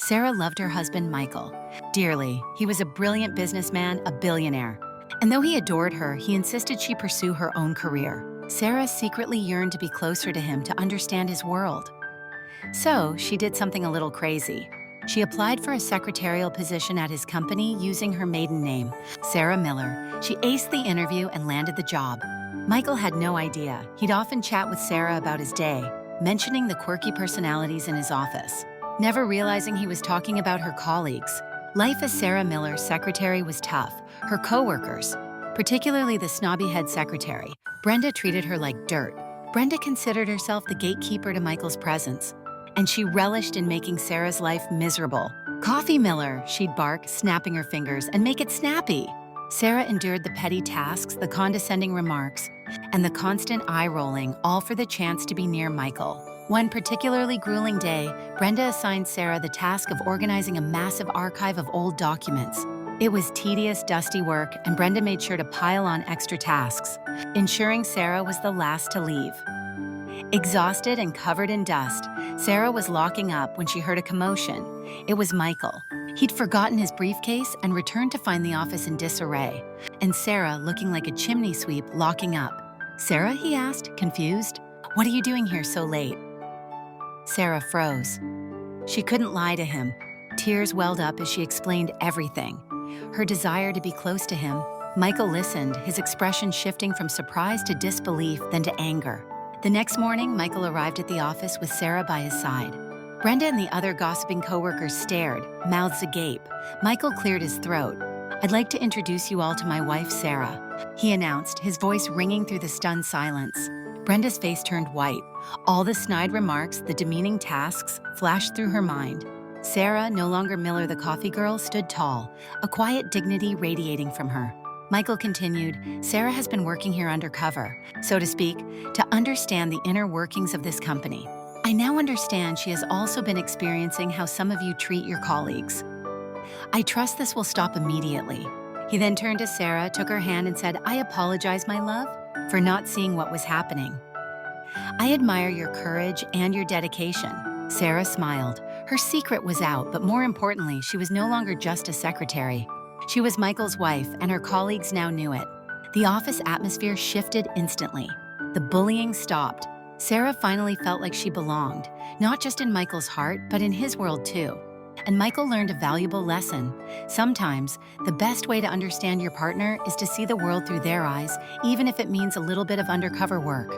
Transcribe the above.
Sarah loved her husband, Michael, dearly. He was a brilliant businessman, a billionaire. And though he adored her, he insisted she pursue her own career. Sarah secretly yearned to be closer to him to understand his world. So, she did something a little crazy. She applied for a secretarial position at his company using her maiden name, Sarah Miller. She aced the interview and landed the job. Michael had no idea. He'd often chat with Sarah about his day, mentioning the quirky personalities in his office, never realizing he was talking about her colleagues. Life as Sarah Miller's secretary was tough. Her coworkers, particularly the snobby head secretary, Brenda, treated her like dirt. Brenda considered herself the gatekeeper to Michael's presence, and she relished in making Sarah's life miserable. "Coffee, Miller," she'd bark, snapping her fingers, "and make it snappy." Sarah endured the petty tasks, the condescending remarks, and the constant eye-rolling, all for the chance to be near Michael. One particularly grueling day, Brenda assigned Sarah the task of organizing a massive archive of old documents. It was tedious, dusty work, and Brenda made sure to pile on extra tasks, ensuring Sarah was the last to leave. Exhausted and covered in dust, Sarah was locking up when she heard a commotion. It was Michael. He'd forgotten his briefcase and returned to find the office in disarray, and Sarah looking like a chimney sweep locking up. "Sarah?" he asked, confused. "What are you doing here so late?" Sarah froze. She couldn't lie to him. Tears welled up as she explained everything. Her desire to be close to him. Michael listened, his expression shifting from surprise to disbelief, then to anger. The next morning, Michael arrived at the office with Sarah by his side. Brenda and the other gossiping coworkers stared, mouths agape. Michael cleared his throat. "I'd like to introduce you all to my wife, Sarah," he announced, his voice ringing through the stunned silence. Brenda's face turned white. All the snide remarks, the demeaning tasks, flashed through her mind. Sarah, no longer Miller the coffee girl, stood tall, a quiet dignity radiating from her. Michael continued, "Sarah has been working here undercover, so to speak, to understand the inner workings of this company. I now understand she has also been experiencing how some of you treat your colleagues. I trust this will stop immediately." He then turned to Sarah, took her hand and said, "I apologize, my love, for not seeing what was happening. I admire your courage and your dedication." Sarah smiled. Her secret was out, but more importantly, she was no longer just a secretary. She was Michael's wife, and her colleagues now knew it. The office atmosphere shifted instantly. The bullying stopped. Sarah finally felt like she belonged, not just in Michael's heart, but in his world too. And Michael learned a valuable lesson. Sometimes, the best way to understand your partner is to see the world through their eyes, even if it means a little bit of undercover work.